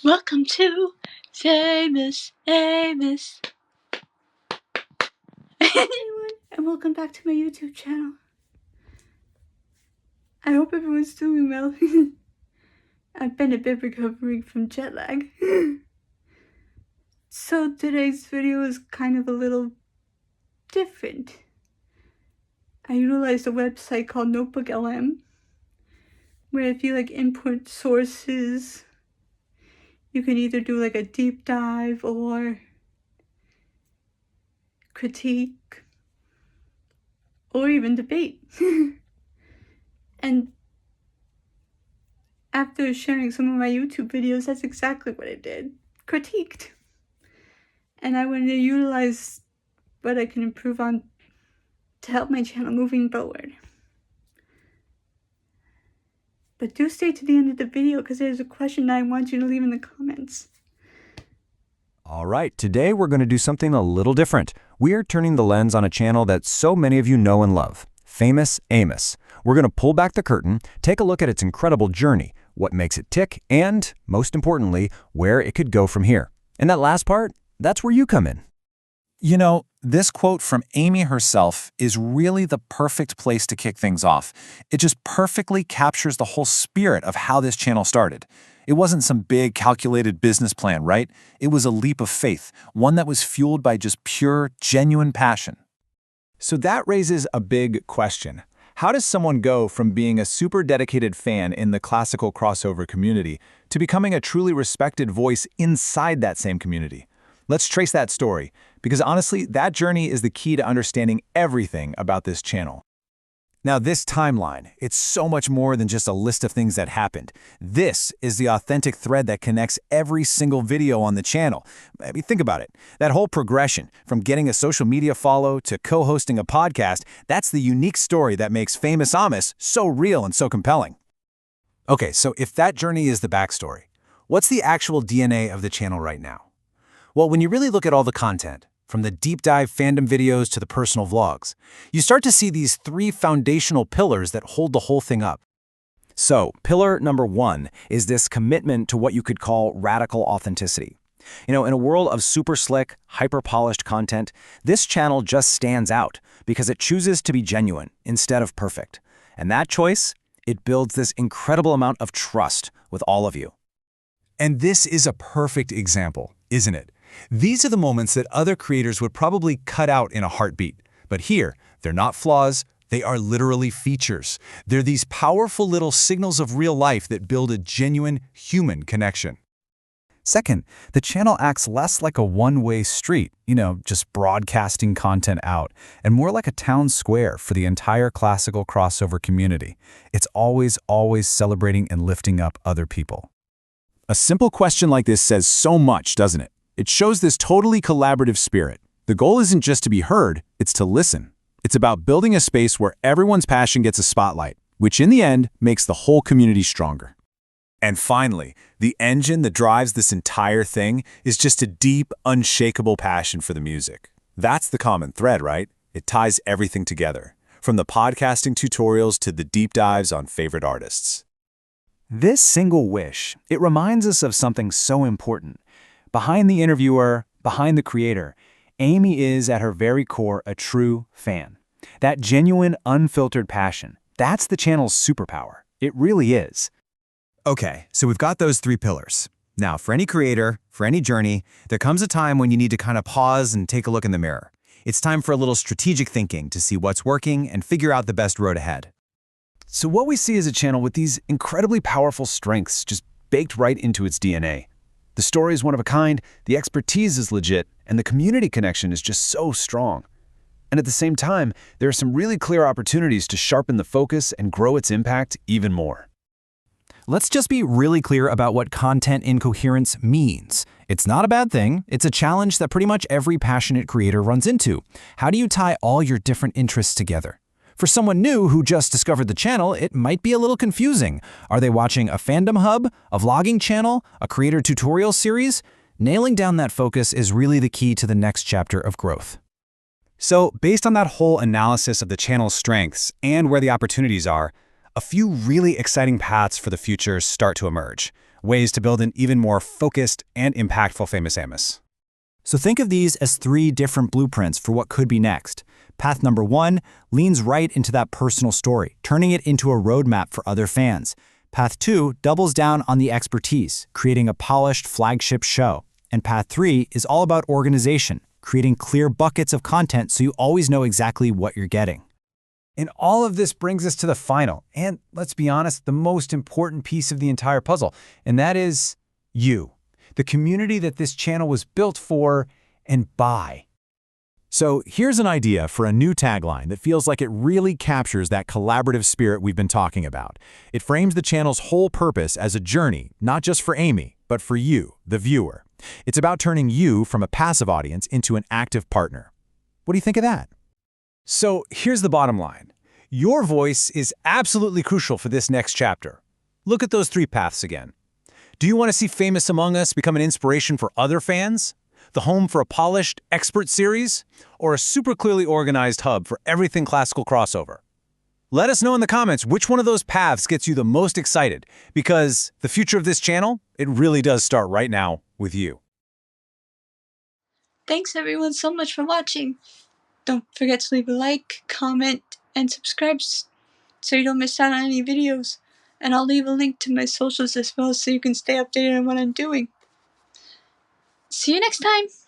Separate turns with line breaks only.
Welcome to Famous Amos. Hey everyone, and welcome back to my YouTube channel. I hope everyone's doing well. I've been a bit recovering from jet lag. So today's video is kind of a little different. I utilized a website called Notebook LM, where if you input sources, you can either do a deep dive or critique or even debate. And after sharing some of my YouTube videos, that's exactly what I did. Critiqued. And I wanted to utilize what I can improve on to help my channel moving forward. But do stay to the end of the video because there's a question that I want you to leave in the comments.
All right, today we're going to do something a little different. We are turning the lens on a channel that so many of you know and love, Famous Amos. We're going to pull back the curtain, take a look at its incredible journey, what makes it tick, and, most importantly, where it could go from here. And that last part, that's where you come in.
You know, this quote from Amy herself is really the perfect place to kick things off. It just perfectly captures the whole spirit of how this channel started. It wasn't some big calculated business plan, right? It was a leap of faith, one that was fueled by just pure, genuine passion.
So that raises a big question. How does someone go from being a super dedicated fan in the classical crossover community to becoming a truly respected voice inside that same community? Let's trace that story, because honestly, that journey is the key to understanding everything about this channel. Now, this timeline, it's so much more than just a list of things that happened. This is the authentic thread that connects every single video on the channel. I mean, think about it. That whole progression, from getting a social media follow to co-hosting a podcast, that's the unique story that makes Famous Amos so real and so compelling. Okay, so if that journey is the backstory, what's the actual DNA of the channel right now? Well, when you really look at all the content, from the deep dive fandom videos to the personal vlogs, you start to see these three foundational pillars that hold the whole thing up. So, pillar number one is this commitment to what you could call radical authenticity. You know, in a world of super slick, hyper-polished content, this channel just stands out because it chooses to be genuine instead of perfect. And that choice, it builds this incredible amount of trust with all of you.
And this is a perfect example, isn't it? These are the moments that other creators would probably cut out in a heartbeat. But here, they're not flaws, they are literally features. They're these powerful little signals of real life that build a genuine human connection.
Second, the channel acts less like a one-way street, just broadcasting content out, and more like a town square for the entire classical crossover community. It's always celebrating and lifting up other people.
A simple question like this says so much, doesn't it? It shows this totally collaborative spirit. The goal isn't just to be heard, it's to listen. It's about building a space where everyone's passion gets a spotlight, which in the end makes the whole community stronger. And finally, the engine that drives this entire thing is just a deep, unshakable passion for the music. That's the common thread, right? It ties everything together, from the podcasting tutorials to the deep dives on favorite artists.
This single wish, it reminds us of something so important. Behind the interviewer, behind the creator, Amy is at her very core a true fan. That genuine, unfiltered passion, that's the channel's superpower. It really is.
Okay, so we've got those three pillars. Now, for any creator, for any journey, there comes a time when you need to kind of pause and take a look in the mirror. It's time for a little strategic thinking to see what's working and figure out the best road ahead.
So what we see is a channel with these incredibly powerful strengths just baked right into its DNA. The story is one of a kind, the expertise is legit, and the community connection is just so strong. And at the same time, there are some really clear opportunities to sharpen the focus and grow its impact even more.
Let's just be really clear about what content incoherence means. It's not a bad thing. It's a challenge that pretty much every passionate creator runs into. How do you tie all your different interests together? For someone new who just discovered the channel, it might be a little confusing. Are they watching a fandom hub, a vlogging channel, a creator tutorial series? Nailing down that focus is really the key to the next chapter of growth.
So, based on that whole analysis of the channel's strengths and where the opportunities are, a few really exciting paths for the future start to emerge.
ways to build an even more focused and impactful Famous Amos. So think of these as 3 different blueprints for what could be next. Path number 1 leans right into that personal story, turning it into a roadmap for other fans. Path 2 doubles down on the expertise, creating a polished flagship show. And Path 3 is all about organization, creating clear buckets of content so you always know exactly what you're getting. And all of this brings us to the final, and let's be honest, the most important piece of the entire puzzle, and that is you, the community that this channel was built for and by.
So here's an idea for a new tagline that feels like it really captures that collaborative spirit we've been talking about. It frames the channel's whole purpose as a journey, not just for Amy, but for you, the viewer. It's about turning you from a passive audience into an active partner. What do you think of that?
So here's the bottom line. Your voice is absolutely crucial for this next chapter. Look at those 3 paths again. Do you want to see Famous Among Us become an inspiration for other fans? The home for a polished, expert series? Or a super clearly organized hub for everything classical crossover? Let us know in the comments which one of those paths gets you the most excited, because the future of this channel, it really does start right now with you.
Thanks everyone so much for watching. Don't forget to leave a like, comment, and subscribe so you don't miss out on any videos. And I'll leave a link to my socials as well so you can stay updated on what I'm doing. See you next time!